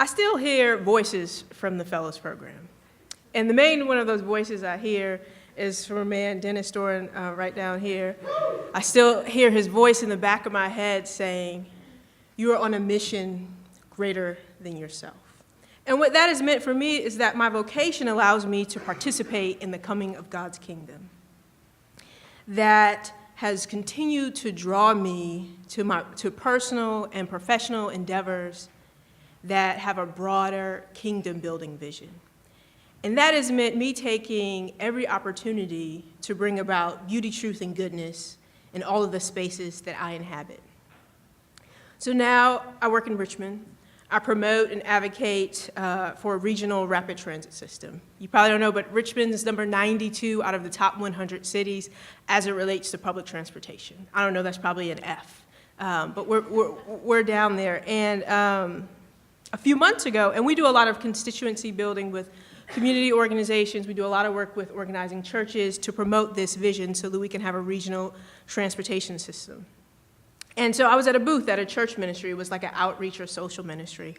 I still hear voices from the Fellows Program. And the main one of those voices I hear is from a man, Dennis Doran, right down here. I still hear his voice in the back of my head saying, "You are on a mission greater than yourself." And what that has meant for me is that my vocation allows me to participate in the coming of God's kingdom. That has continued to draw me to personal and professional endeavors that have a broader kingdom-building vision. And that has meant me taking every opportunity to bring about beauty, truth, and goodness in all of the spaces that I inhabit. So now I work in Richmond. I promote and advocate for a regional rapid transit system. You probably don't know, but Richmond is number 92 out of the top 100 cities as it relates to public transportation. I don't know, that's probably an F, but we're down there. And a few months ago, and we do a lot of constituency building with community organizations. We do a lot of work with organizing churches to promote this vision so that we can have a regional transportation system. And so I was at a booth at a church ministry. It was like an outreach or social ministry.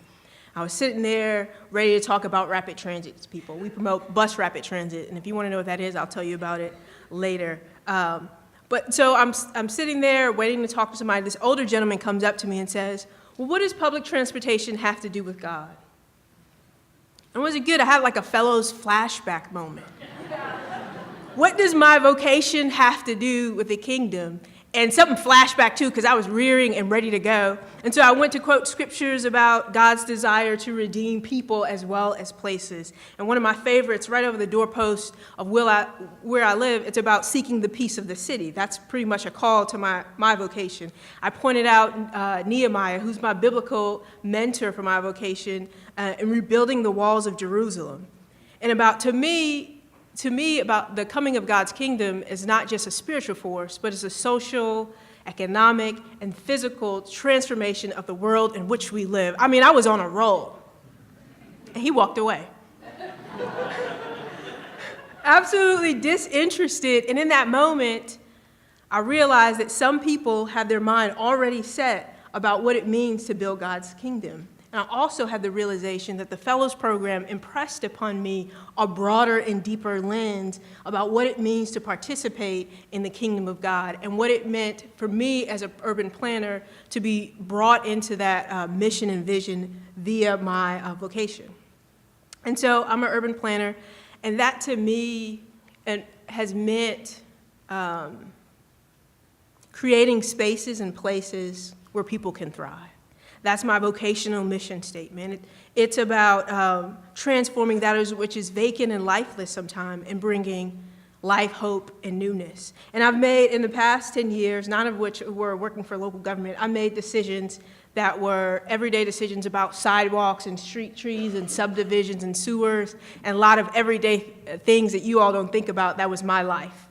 I was sitting there ready to talk about rapid transit to people. We promote bus rapid transit, and if you want to know what that is, I'll tell you about it later. But so I'm sitting there waiting to talk to somebody. This older gentleman comes up to me and says, "Well, what does public transportation have to do with God?" And was it good? I had like a Fellows flashback moment. What does my vocation have to do with the kingdom? And something flashed back too, because I was rearing and ready to go. And so I went to quote scriptures about God's desire to redeem people as well as places. And one of my favorites, right over the doorpost of where I live, it's about seeking the peace of the city. That's pretty much a call to my vocation. I pointed out Nehemiah, who's my biblical mentor for my vocation, in rebuilding the walls of Jerusalem. And to me, about the coming of God's kingdom is not just a spiritual force, but it's a social, economic, and physical transformation of the world in which we live. I mean, I was on a roll, and he walked away. Absolutely disinterested, and in that moment, I realized that some people have their mind already set about what it means to build God's kingdom. And I also had the realization that the Fellows Program impressed upon me a broader and deeper lens about what it means to participate in the kingdom of God and what it meant for me as an urban planner to be brought into that mission and vision via my vocation. And so I'm an urban planner, and that to me has meant creating spaces and places where people can thrive. That's my vocational mission statement. It's about transforming that which is vacant and lifeless sometimes and bringing life, hope, and newness. And I've made, in the past 10 years, none of which were working for local government, I made decisions that were everyday decisions about sidewalks and street trees and subdivisions and sewers and a lot of everyday things that you all don't think about. That was my life.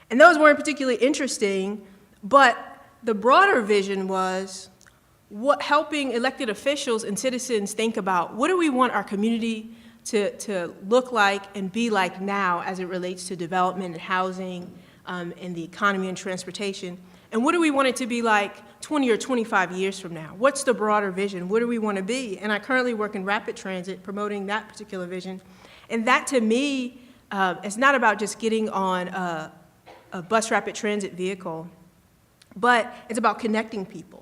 And those weren't particularly interesting, but the broader vision was helping elected officials and citizens think about what do we want our community to look like and be like now as it relates to development and housing and the economy and transportation, and what do we want it to be like 20 or 25 years from now? What's the broader vision? What do we want to be? And I currently work in rapid transit promoting that particular vision. And that to me is not about just getting on a bus rapid transit vehicle, but it's about connecting people.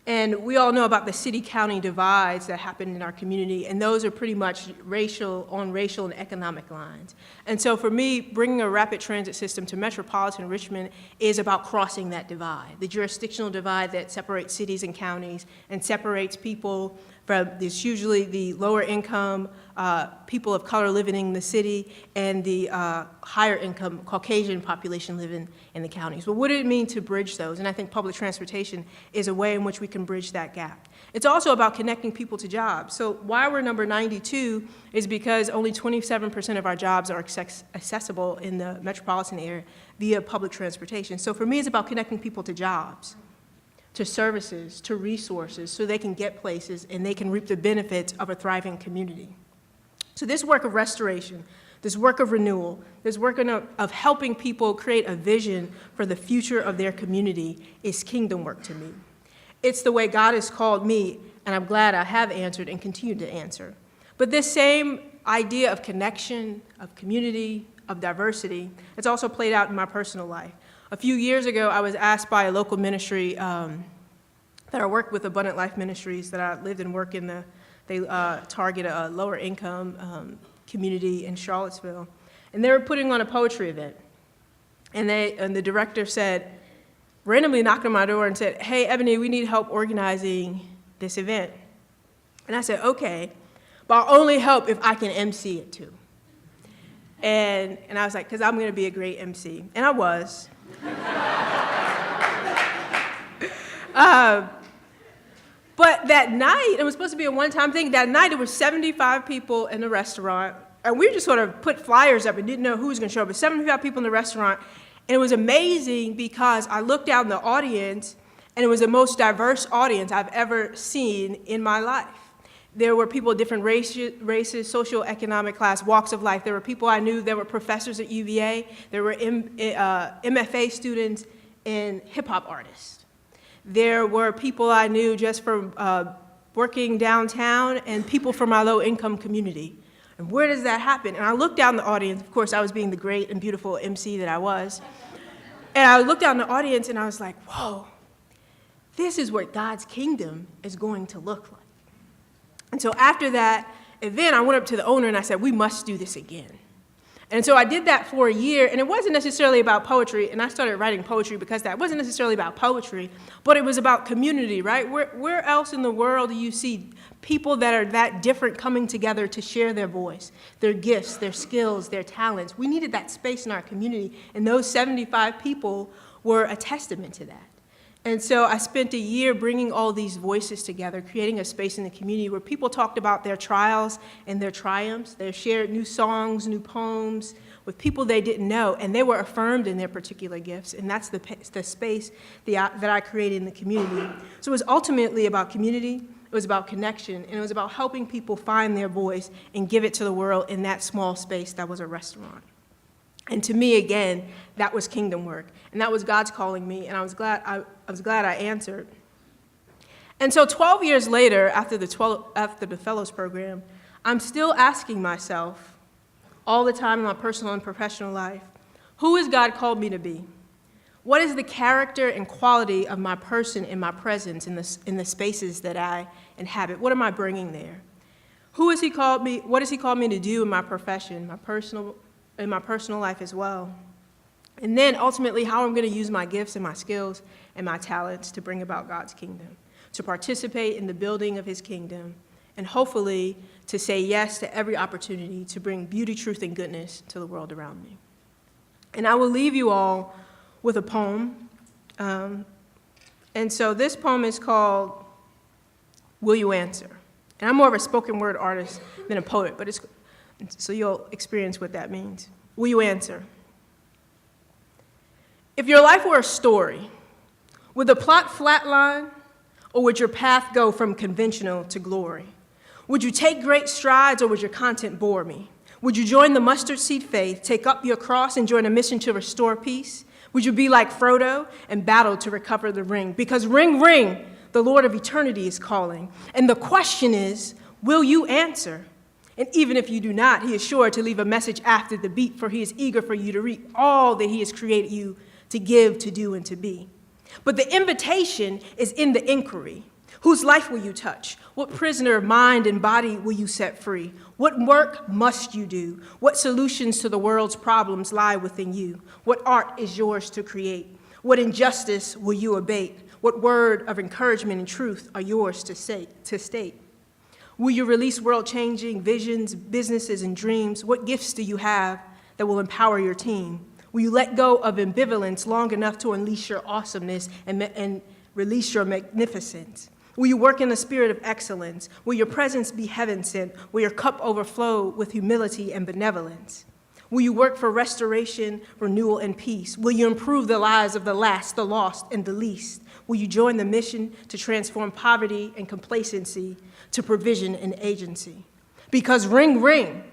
And we all know about the city-county divides that happen in our community, and those are pretty much racial and economic lines. And so for me, bringing a rapid transit system to metropolitan Richmond is about crossing that divide, the jurisdictional divide that separates cities and counties and separates people from this usually the lower income people of color living in the city and the higher income Caucasian population living in the counties. But what did it mean to bridge those? And I think public transportation is a way in which we can bridge that gap. It's also about connecting people to jobs. So why we're number 92 is because only 27% of our jobs are accessible in the metropolitan area via public transportation. So for me, it's about connecting people to jobs, to services, to resources, so they can get places and they can reap the benefits of a thriving community. So this work of restoration, this work of renewal, this work of helping people create a vision for the future of their community is kingdom work to me. It's the way God has called me, and I'm glad I have answered and continue to answer. But this same idea of connection, of community, of diversity, it's also played out in my personal life. A few years ago, I was asked by a local ministry that I work with, Abundant Life Ministries, that I lived and work in. They target a lower income community in Charlottesville. And they were putting on a poetry event. And the director said, randomly knocked on my door and said, "Hey, Ebony, we need help organizing this event." And I said, "Okay, but I'll only help if I can MC it too." And I was like, because I'm going to be a great MC. And I was. But that night, it was supposed to be a one-time thing. That night, there were 75 people in the restaurant. And we just sort of put flyers up and didn't know who was going to show up. But 75 people in the restaurant. And it was amazing because I looked out in the audience, and it was the most diverse audience I've ever seen in my life. There were people of different races, socioeconomic class, walks of life. There were people I knew. There were professors at UVA. There were MFA students and hip-hop artists. There were people I knew just from working downtown and people from my low-income community. And where does that happen? And I looked down the audience. Of course, I was being the great and beautiful MC that I was. And I looked down the audience, and I was like, whoa, this is what God's kingdom is going to look like. And so after that event, I went up to the owner, and I said, we must do this again. And so I did that for a year, and it wasn't necessarily about poetry, and I started writing poetry because that wasn't necessarily about poetry, but it was about community, right? Where else in the world do you see people that are that different coming together to share their voice, their gifts, their skills, their talents? We needed that space in our community, and those 75 people were a testament to that. And so I spent a year bringing all these voices together, creating a space in the community where people talked about their trials and their triumphs. They shared new songs, new poems with people they didn't know, and they were affirmed in their particular gifts. And that's the space that I created in the community. So it was ultimately about community, it was about connection, and it was about helping people find their voice and give it to the world in that small space that was a restaurant. And to me, again, that was kingdom work. And that was God's calling me, and I was glad I answered. And so 12 years later, after the Fellows Program, I'm still asking myself all the time in my personal and professional life, who has God called me to be? What is the character and quality of my person and my presence in the spaces that I inhabit? What am I bringing there? Who has He called me? What has He called me to do in my profession, in my personal life as well? And then ultimately, how I'm going to use my gifts and my skills and my talents to bring about God's kingdom, to participate in the building of His kingdom, and hopefully to say yes to every opportunity to bring beauty, truth, and goodness to the world around me. And I will leave you all with a poem. And so this poem is called Will You Answer? And I'm more of a spoken word artist than a poet, but so you'll experience what that means. Will you answer? If your life were a story, would the plot flatline, or would your path go from conventional to glory? Would you take great strides, or would your content bore me? Would you join the mustard seed faith, take up your cross, and join a mission to restore peace? Would you be like Frodo and battle to recover the ring? Because ring, ring, the Lord of eternity is calling. And the question is, will you answer? And even if you do not, He is sure to leave a message after the beat, for He is eager for you to reap all that He has created you to give, to do, and to be. But the invitation is in the inquiry. Whose life will you touch? What prisoner of mind and body will you set free? What work must you do? What solutions to the world's problems lie within you? What art is yours to create? What injustice will you abate? What word of encouragement and truth are yours to state? Will you release world-changing visions, businesses, and dreams? What gifts do you have that will empower your team? Will you let go of ambivalence long enough to unleash your awesomeness and release your magnificence? Will you work in the spirit of excellence? Will your presence be heaven-sent? Will your cup overflow with humility and benevolence? Will you work for restoration, renewal, and peace? Will you improve the lives of the last, the lost, and the least? Will you join the mission to transform poverty and complacency to provision and agency? Because ring, ring,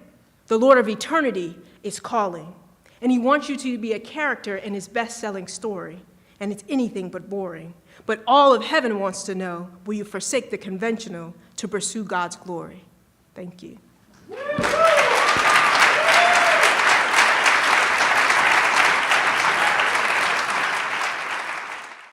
the Lord of eternity is calling. And He wants you to be a character in His best-selling story. and it's anything but boring. But all of heaven wants to know, will you forsake the conventional to pursue God's glory? Thank you.